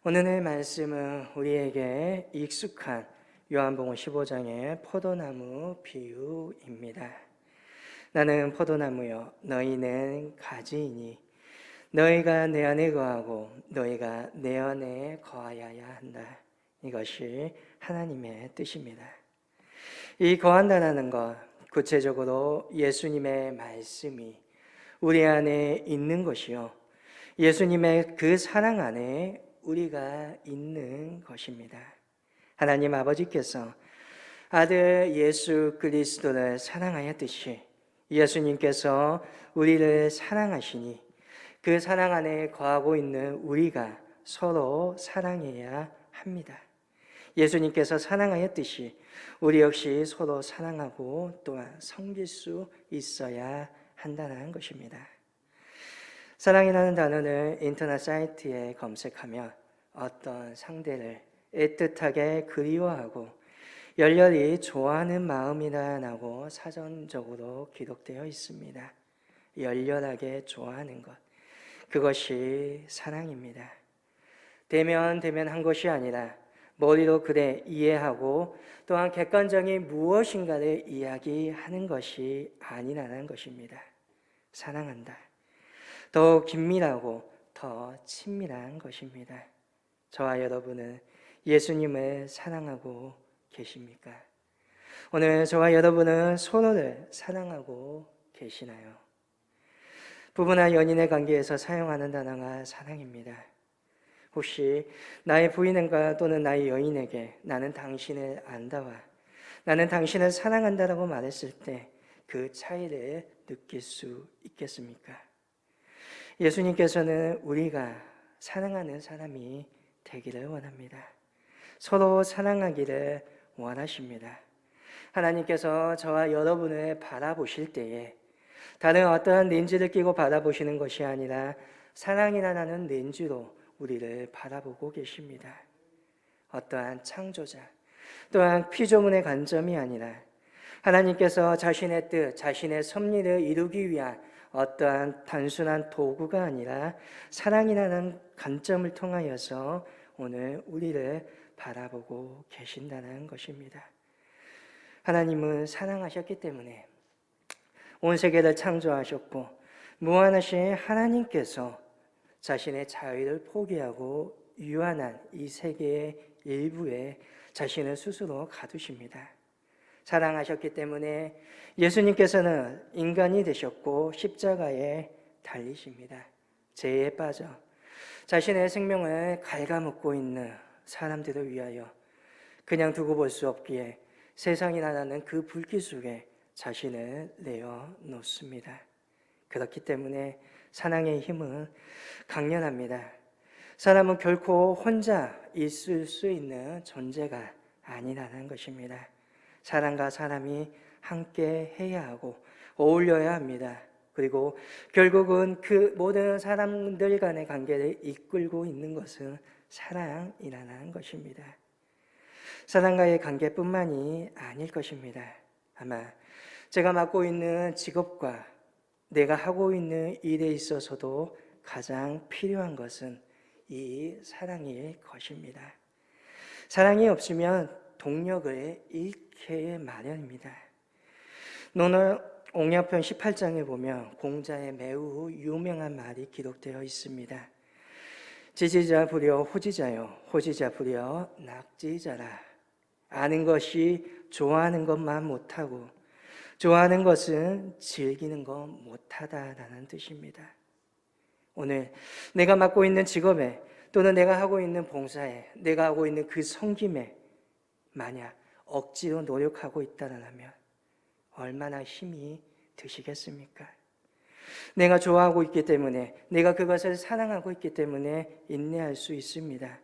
오늘의 말씀은 우리에게 익숙한 요한복음 15장의 포도나무 비유입니다. 나는 포도나무요 너희는 가지이니 너희가 내 안에 거하고 너희가 내 안에 거하여야 한다. 이것이 하나님의 뜻입니다. 이 거한다라는 것, 구체적으로 예수님의 말씀이 우리 안에 있는 것이요, 예수님의 그 사랑 안에 우리가 있는 것입니다. 하나님 아버지께서 아들 예수 그리스도를 사랑하였듯이 예수님께서 우리를 사랑하시니 그 사랑 안에 거하고 있는 우리가 서로 사랑해야 합니다. 예수님께서 사랑하였듯이 우리 역시 서로 사랑하고 또한 섬길 수 있어야 한다는 것입니다. 사랑이라는 단어를 인터넷 사이트에 검색하면 어떤 상대를 애틋하게 그리워하고 열렬히 좋아하는 마음이라고 사전적으로 기록되어 있습니다. 열렬하게 좋아하는 것, 그것이 사랑입니다. 대면한 것이 아니라 머리로 그래 이해하고 또한 객관적인 무엇인가를 이야기하는 것이 아니라는 것입니다. 사랑한다. 더 긴밀하고 더 친밀한 것입니다. 저와 여러분은 예수님을 사랑하고 계십니까? 오늘 저와 여러분은 서로를 사랑하고 계시나요? 부부나 연인의 관계에서 사용하는 단어가 사랑입니다. 혹시 나의 부인과 또는 나의 여인에게 나는 당신을 안다와 나는 당신을 사랑한다라고 말했을 때 그 차이를 느낄 수 있겠습니까? 예수님께서는 우리가 사랑하는 사람이 되기를 원합니다. 서로 사랑하기를 원하십니다. 하나님께서 저와 여러분을 바라보실 때에 다른 어떠한 렌즈를 끼고 바라보시는 것이 아니라 사랑이라는 렌즈로 우리를 바라보고 계십니다. 어떠한 창조자 또한 피조물의 관점이 아니라 하나님께서 자신의 뜻, 자신의 섭리를 이루기 위한 어떠한 단순한 도구가 아니라 사랑이라는 관점을 통하여서 오늘 우리를 바라보고 계신다는 것입니다. 하나님은 사랑하셨기 때문에 온 세계를 창조하셨고 무한하신 하나님께서 자신의 자유를 포기하고 유한한 이 세계의 일부에 자신을 스스로 가두십니다. 사랑하셨기 때문에 예수님께서는 인간이 되셨고 십자가에 달리십니다. 죄에 빠져 자신의 생명을 갉아먹고 있는 사람들을 위하여 그냥 두고 볼 수 없기에 세상이라는 그 불길 속에 자신을 내어놓습니다. 그렇기 때문에 사랑의 힘은 강렬합니다. 사람은 결코 혼자 있을 수 있는 존재가 아니라는 것입니다. 사람과 사람이 함께 해야 하고 어울려야 합니다. 그리고 결국은 그 모든 사람들 간의 관계를 이끌고 있는 것은 사랑이라는 것입니다. 사랑과의 관계뿐만이 아닐 것입니다. 아마 제가 맡고 있는 직업과 내가 하고 있는 일에 있어서도 가장 필요한 것은 이 사랑일 것입니다. 사랑이 없으면 동력을 잃게 마련입니다. 논어 옹야편 18장에 보면 공자의 매우 유명한 말이 기록되어 있습니다. 지지자 부려 호지자요, 호지자 부려 낙지자라. 아는 것이 좋아하는 것만 못하고 좋아하는 것은 즐기는 것 못하다라는 뜻입니다. 오늘 내가 맡고 있는 직업에 또는 내가 하고 있는 봉사에 내가 하고 있는 그 섬김에 만약 억지로 노력하고 있다면 얼마나 힘이 드시겠습니까? 내가 좋아하고 있기 때문에 내가 그것을 사랑하고 있기 때문에 인내할 수 있습니다.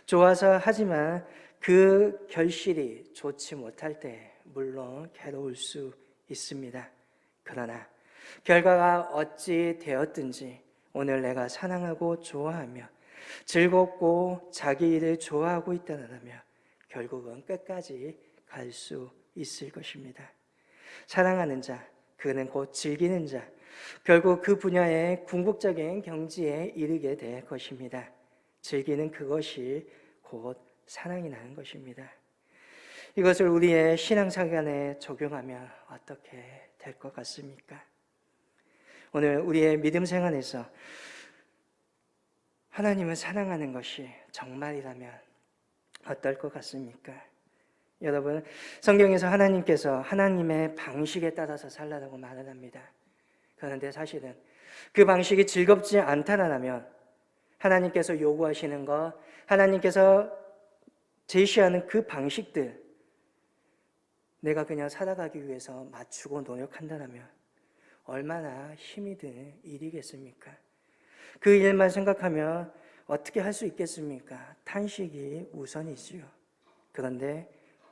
좋아서 하지만 그 결실이 좋지 못할 때 물론 괴로울 수 있습니다. 그러나 결과가 어찌 되었든지 오늘 내가 사랑하고 좋아하며 즐겁고 자기 일을 좋아하고 있다면 결국은 끝까지 갈 수 있을 것입니다. 사랑하는 자, 그는 곧 즐기는 자, 결국 그 분야의 궁극적인 경지에 이르게 될 것입니다. 즐기는 그것이 곧 사랑이 나는 것입니다. 이것을 우리의 신앙생활에 적용하면 어떻게 될 것 같습니까? 오늘 우리의 믿음 생활에서 하나님을 사랑하는 것이 정말이라면 어떨 것 같습니까? 여러분, 성경에서 하나님께서 하나님의 방식에 따라서 살라고 말을 합니다. 그런데 사실은 그 방식이 즐겁지 않다라면 하나님께서 요구하시는 것, 하나님께서 제시하는 그 방식들, 내가 그냥 살아가기 위해서 맞추고 노력한다면 얼마나 힘이 드는 일이겠습니까? 그 일만 생각하면 어떻게 할 수 있겠습니까? 탄식이 우선이지요. 그런데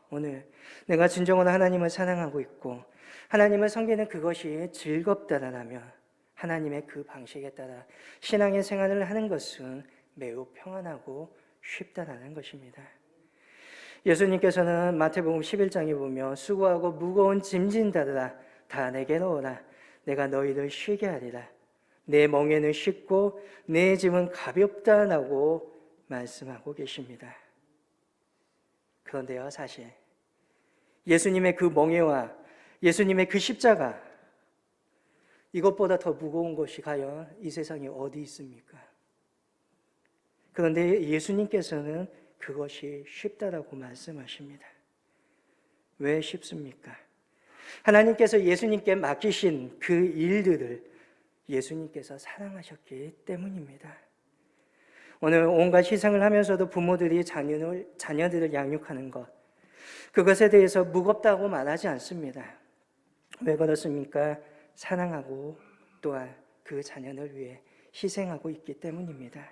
오늘 내가 진정으로 하나님을 사랑하고 있고 하나님을 섬기는 그것이 즐겁다라면 하나님의 그 방식에 따라 신앙의 생활을 하는 것은 매우 평안하고 쉽다라는 것입니다. 예수님께서는 마태복음 11장에 보면 수고하고 무거운 짐진 자들아 다 내게로 오라 내가 너희를 쉬게 하리라 내 멍에는 쉽고 내 짐은 가볍다라고 말씀하고 계십니다. 그런데요, 사실 예수님의 그 멍에와 예수님의 그 십자가 이것보다 더 무거운 것이 과연 이 세상에 어디 있습니까? 그런데 예수님께서는 그것이 쉽다라고 말씀하십니다. 왜 쉽습니까? 하나님께서 예수님께 맡기신 그 일들을 예수님께서 사랑하셨기 때문입니다. 오늘 온갖 희생을 하면서도 부모들이 자녀들을 양육하는 것, 그것에 대해서 무겁다고 말하지 않습니다. 왜 그렇습니까? 사랑하고 또한 그 자녀를 위해 희생하고 있기 때문입니다.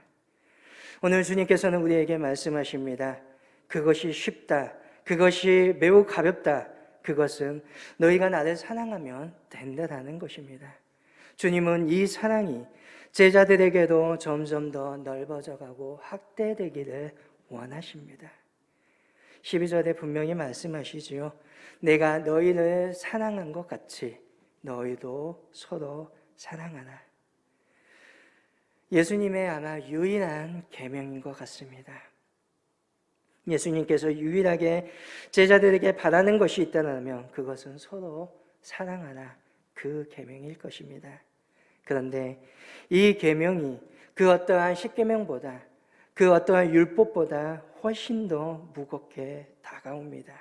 오늘 주님께서는 우리에게 말씀하십니다. 그것이 쉽다. 그것이 매우 가볍다. 그것은 너희가 나를 사랑하면 된다라는 것입니다. 주님은 이 사랑이 제자들에게도 점점 더 넓어져 가고 확대되기를 원하십니다. 12절에 분명히 말씀하시지요. 내가 너희를 사랑한 것 같이 너희도 서로 사랑하라. 예수님의 아마 유일한 계명인 것 같습니다. 예수님께서 유일하게 제자들에게 바라는 것이 있다면 그것은 서로 사랑하라 그 계명일 것입니다. 그런데 이 계명이 그 어떠한 십계명보다 그 어떠한 율법보다 훨씬 더 무겁게 다가옵니다.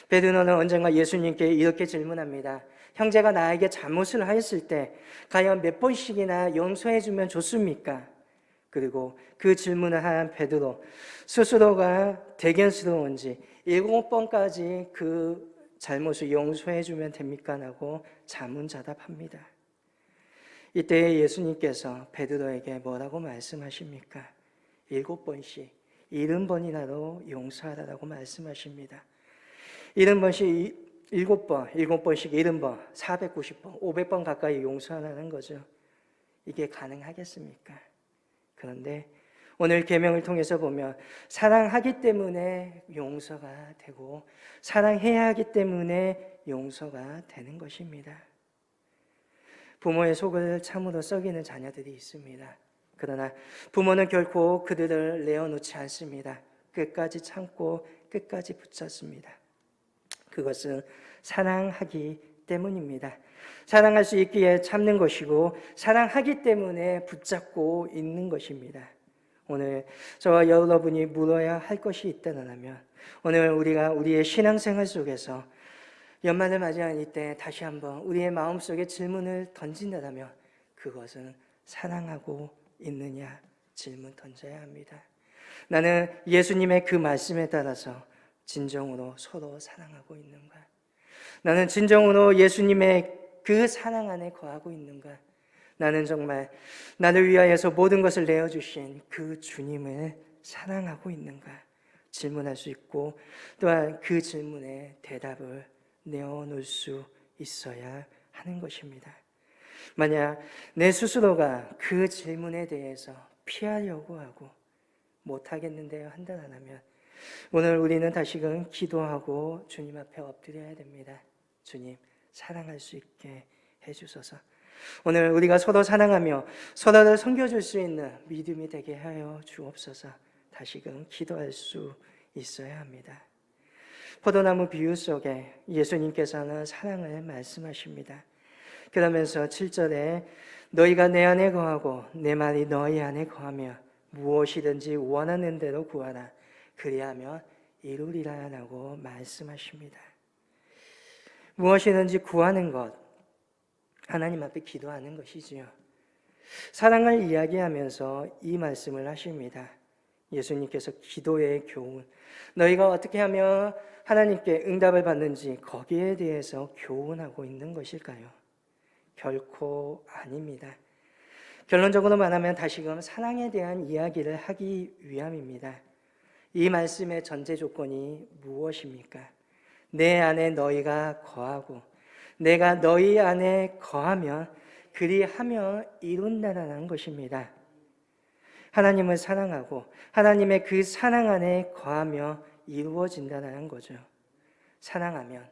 베드로는 언젠가 예수님께 이렇게 질문합니다. 형제가 나에게 잘못을 하였을 때 과연 몇 번씩이나 용서해 주면 좋습니까? 그리고 그 질문을 한 베드로 스스로가 대견스러운지 7번까지 그 잘못을 용서해 주면 됩니까? 라고 자문자답합니다. 이때 예수님께서 베드로에게 뭐라고 말씀하십니까? 7번씩 70번이라도 용서하라고 말씀하십니다. 70번씩 7번, 7번씩 70번, 490번, 500번 가까이 용서하라는 거죠. 이게 가능하겠습니까? 그런데 오늘 계명을 통해서 보면 사랑하기 때문에 용서가 되고 사랑해야 하기 때문에 용서가 되는 것입니다. 부모의 속을 참으로 썩이는 자녀들이 있습니다. 그러나 부모는 결코 그들을 내어놓지 않습니다. 끝까지 참고 끝까지 붙잡습니다. 그것은 사랑하기 때문입니다. 사랑할 수 있기에 참는 것이고 사랑하기 때문에 붙잡고 있는 것입니다. 오늘 저와 여러분이 물어야 할 것이 있다면 오늘 우리가 우리의 신앙생활 속에서 연말을 맞이한 이때 다시 한번 우리의 마음속에 질문을 던진다면 그것은 사랑하고 있느냐 질문 던져야 합니다. 나는 예수님의 그 말씀에 따라서 진정으로 서로 사랑하고 있는가? 나는 진정으로 예수님의 그 사랑 안에 거하고 있는가? 나는 정말 나를 위하여서 모든 것을 내어주신 그 주님을 사랑하고 있는가? 질문할 수 있고 또한 그 질문에 대답을 내어놓을 수 있어야 하는 것입니다. 만약 내 스스로가 그 질문에 대해서 피하려고 하고 못하겠는데요 한다면 오늘 우리는 다시금 기도하고 주님 앞에 엎드려야 됩니다. 주님 사랑할 수 있게 해주소서. 오늘 우리가 서로 사랑하며 서로를 섬겨줄 수 있는 믿음이 되게 하여 주옵소서. 다시금 기도할 수 있어야 합니다. 포도나무 비유 속에 예수님께서는 사랑을 말씀하십니다. 그러면서 7절에 너희가 내 안에 거하고 내 말이 너희 안에 거하며 무엇이든지 원하는 대로 구하라. 그리하면 이루리라 라고 말씀하십니다. 무엇이든지 구하는 것, 하나님 앞에 기도하는 것이지요. 사랑을 이야기하면서 이 말씀을 하십니다. 예수님께서 기도의 교훈, 너희가 어떻게 하면 하나님께 응답을 받는지 거기에 대해서 교훈하고 있는 것일까요? 결코 아닙니다. 결론적으로 말하면 다시금 사랑에 대한 이야기를 하기 위함입니다. 이 말씀의 전제 조건이 무엇입니까? 내 안에 너희가 거하고 내가 너희 안에 거하면 그리하며 이룬다라는 것입니다. 하나님을 사랑하고 하나님의 그 사랑 안에 거하며 이루어진다는 거죠. 사랑하면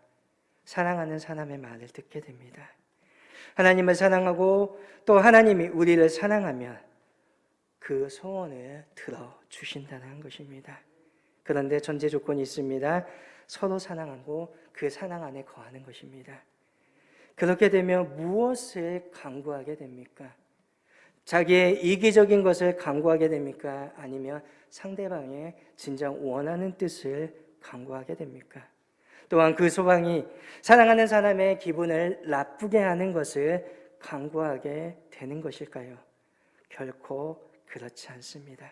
사랑하는 사람의 말을 듣게 됩니다. 하나님을 사랑하고 또 하나님이 우리를 사랑하면 그 소원을 들어주신다는 것입니다. 그런데 전제 조건이 있습니다. 서로 사랑하고 그 사랑 안에 거하는 것입니다. 그렇게 되면 무엇을 강구하게 됩니까? 자기의 이기적인 것을 강구하게 됩니까? 아니면 상대방의 진정 원하는 뜻을 강구하게 됩니까? 또한 그 소망이 사랑하는 사람의 기분을 나쁘게 하는 것을 강구하게 되는 것일까요? 결코 그렇지 않습니다.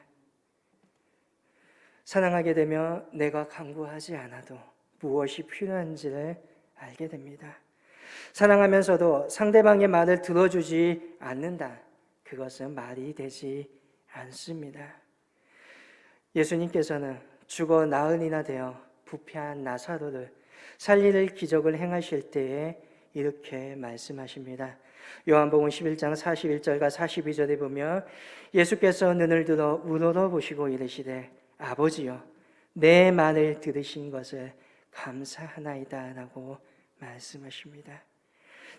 사랑하게 되면 내가 강구하지 않아도 무엇이 필요한지를 알게 됩니다. 사랑하면서도 상대방의 말을 들어주지 않는다. 그것은 말이 되지 않습니다. 예수님께서는 죽어 나흘이나 되어 부패한 나사로를 살릴 기적을 행하실 때에 이렇게 말씀하십니다. 요한복음 11장 41절과 42절에 보면 예수께서 눈을 들어 우러러 보시고 이르시되 아버지여 내 말을 들으신 것을 감사하나이다 라고 말씀하십니다.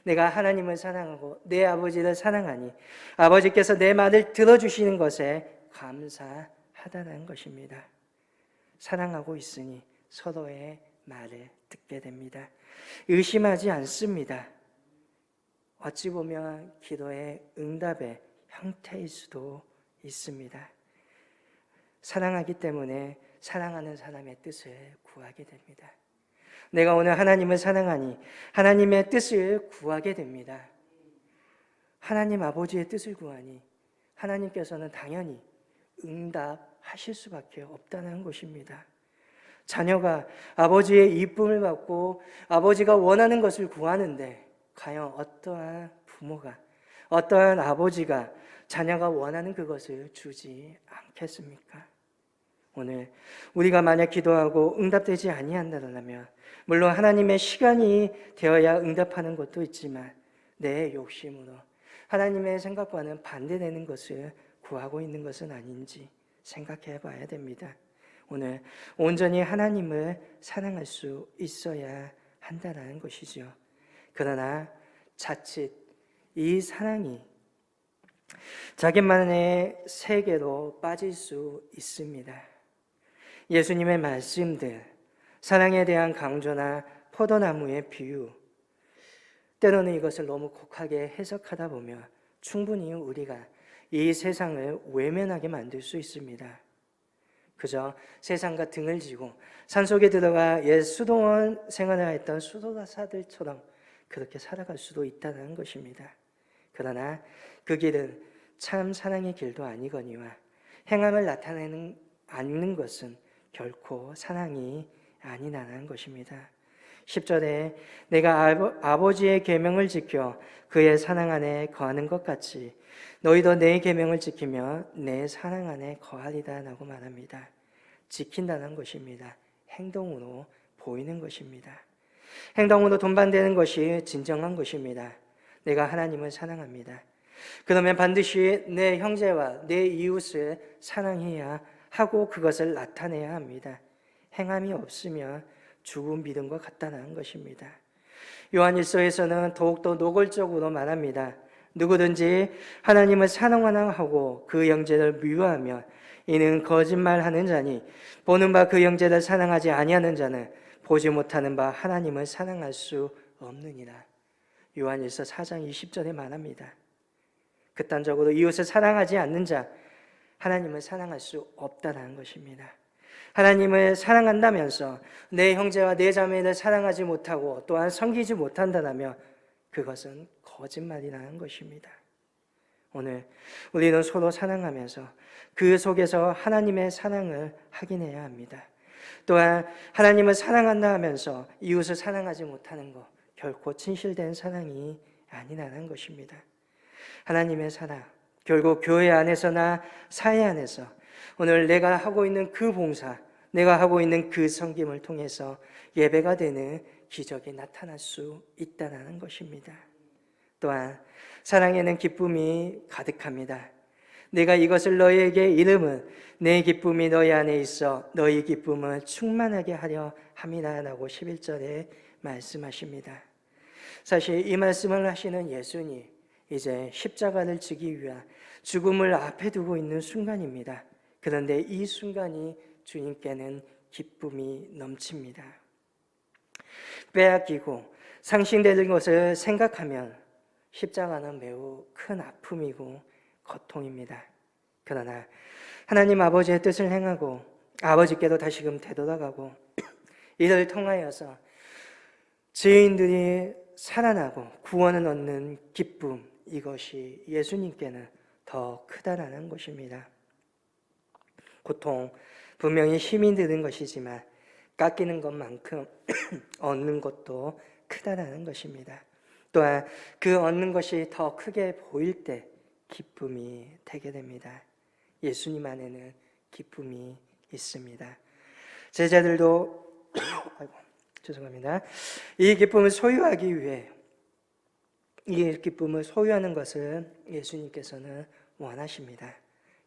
내가 하나님을 사랑하고 내 아버지를 사랑하니 아버지께서 내 말을 들어주시는 것에 감사하다는 것입니다. 사랑하고 있으니 서로의 말을 듣게 됩니다. 의심하지 않습니다. 어찌 보면 기도의 응답의 형태일 수도 있습니다. 사랑하기 때문에 사랑하는 사람의 뜻을 구하게 됩니다. 내가 오늘 하나님을 사랑하니 하나님의 뜻을 구하게 됩니다. 하나님 아버지의 뜻을 구하니 하나님께서는 당연히 응답하실 수밖에 없다는 것입니다. 자녀가 아버지의 이쁨을 받고 아버지가 원하는 것을 구하는데 과연 어떠한 부모가, 어떠한 아버지가 자녀가 원하는 그것을 주지 않겠습니까? 오늘 우리가 만약 기도하고 응답되지 아니한다면 물론 하나님의 시간이 되어야 응답하는 것도 있지만 내 욕심으로 하나님의 생각과는 반대되는 것을 구하고 있는 것은 아닌지 생각해 봐야 됩니다. 오늘 온전히 하나님을 사랑할 수 있어야 한다는 것이죠. 그러나 자칫 이 사랑이 자기만의 세계로 빠질 수 있습니다. 예수님의 말씀들, 사랑에 대한 강조나 포도나무의 비유, 때로는 이것을 너무 곡하게 해석하다 보면 충분히 우리가 이 세상을 외면하게 만들 수 있습니다. 그저 세상과 등을 지고 산속에 들어가 옛 수동원 생활을 했던 수도사들처럼 그렇게 살아갈 수도 있다는 것입니다. 그러나 그 길은 참 사랑의 길도 아니거니와 행함을 나타내는 않는 것은 결코 사랑이 아니라는 것입니다. 10절에 내가 아버지의 계명을 지켜 그의 사랑 안에 거하는 것 같이 너희도 내 계명을 지키며 내 사랑 안에 거하리다 라고 말합니다. 지킨다는 것입니다. 행동으로 보이는 것입니다. 행동으로 동반되는 것이 진정한 것입니다. 내가 하나님을 사랑합니다. 그러면 반드시 내 형제와 내 이웃을 사랑해야 하고 그것을 나타내야 합니다. 행함이 없으면 죽은 믿음과 같다는 것입니다. 요한일서에서는 더욱더 노골적으로 말합니다. 누구든지 하나님을 사랑하고 그 형제를 미워하면 이는 거짓말하는 자니 보는 바 그 형제를 사랑하지 아니하는 자는 보지 못하는 바 하나님을 사랑할 수 없느니라. 요한일서 4장 20절에 말합니다. 극단적으로 이웃을 사랑하지 않는 자, 하나님을 사랑할 수 없다는 것입니다. 하나님을 사랑한다면서 내 형제와 내 자매를 사랑하지 못하고 또한 섬기지 못한다면 그것은 거짓말이라는 것입니다. 오늘 우리는 서로 사랑하면서 그 속에서 하나님의 사랑을 확인해야 합니다. 또한 하나님을 사랑한다 하면서 이웃을 사랑하지 못하는 것, 결코 진실된 사랑이 아니라는 것입니다. 하나님의 사랑, 결국 교회 안에서나 사회 안에서 오늘 내가 하고 있는 그 봉사, 내가 하고 있는 그 섬김을 통해서 예배가 되는 기적이 나타날 수 있다는 것입니다. 또한 사랑에는 기쁨이 가득합니다. 내가 이것을 너희에게 이름은 내 기쁨이 너희 안에 있어 너희 기쁨을 충만하게 하려 함이라 라고 11절에 말씀하십니다. 사실 이 말씀을 하시는 예수님, 이제 십자가를 지기 위한 죽음을 앞에 두고 있는 순간입니다. 그런데 이 순간이 주님께는 기쁨이 넘칩니다. 빼앗기고 상실되는 것을 생각하면 십자가는 매우 큰 아픔이고 고통입니다. 그러나 하나님 아버지의 뜻을 행하고 아버지께로 다시금 되돌아가고 이를 통하여서 죄인들이 살아나고 구원을 얻는 기쁨, 이것이 예수님께는 더 크다라는 것입니다. 고통, 분명히 힘이 드는 것이지만 깎이는 것만큼 얻는 것도 크다라는 것입니다. 또한 그 얻는 것이 더 크게 보일 때 기쁨이 되게 됩니다. 예수님 안에는 기쁨이 있습니다. 제자들도 죄송합니다. 이 기쁨을 소유하기 위해 이 기쁨을 소유하는 것을 예수님께서는 원하십니다.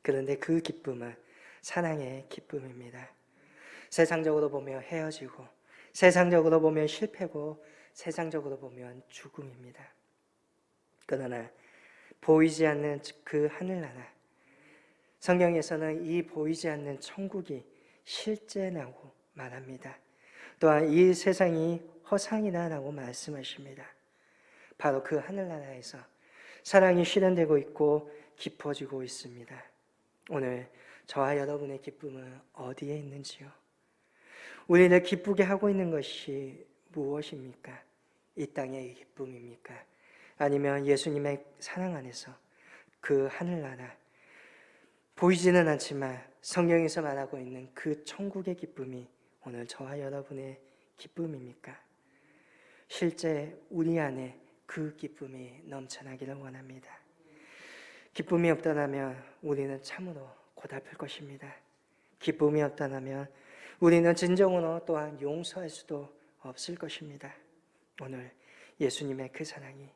그런데 그 기쁨은 사랑의 기쁨입니다. 세상적으로 보면 헤어지고, 세상적으로 보면 실패고, 세상적으로 보면 죽음입니다. 그러나 보이지 않는 그 하늘나라, 성경에서는 이 보이지 않는 천국이 실제라고 말합니다. 또한 이 세상이 허상이다라고 말씀하십니다. 바로 그 하늘나라에서 사랑이 실현되고 있고 깊어지고 있습니다. 오늘 저와 여러분의 기쁨은 어디에 있는지요? 우리를 기쁘게 하고 있는 것이 무엇입니까? 이 땅의 기쁨입니까? 아니면 예수님의 사랑 안에서 그 하늘나라, 보이지는 않지만 성경에서 말하고 있는 그 천국의 기쁨이 오늘 저와 여러분의 기쁨입니까? 실제 우리 안에 그 기쁨이 넘쳐나기를 원합니다. 기쁨이 없다면 우리는 참으로 고달플 것입니다. 기쁨이 없다면 우리는 진정으로 또한 용서할 수도 없을 것입니다. 오늘 예수님의 그 사랑이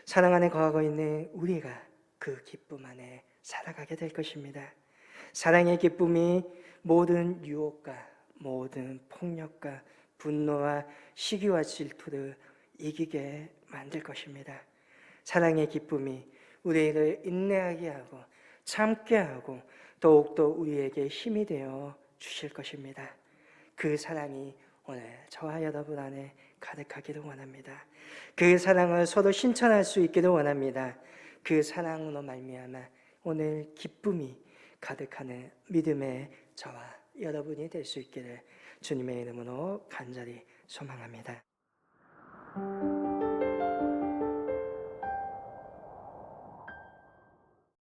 사랑 안에 거하고 있는 우리가 그 기쁨 안에 살아가게 될 것입니다. 사랑의 기쁨이 모든 유혹과 모든 폭력과 분노와 시기와 질투를 이기게 만들 것입니다. 사랑의 기쁨이 우리를 인내하게 하고 참게 하고 더욱더 우리에게 힘이 되어 주실 것입니다. 그 사랑이 오늘 저와 여러분 안에 가득하기를 원합니다. 그 사랑을 서로 신천할 수 있기를 원합니다. 그 사랑으로 말미암아 오늘 기쁨이 가득하는 믿음의 저와 여러분이 될 수 있기를 주님의 이름으로 간절히 소망합니다.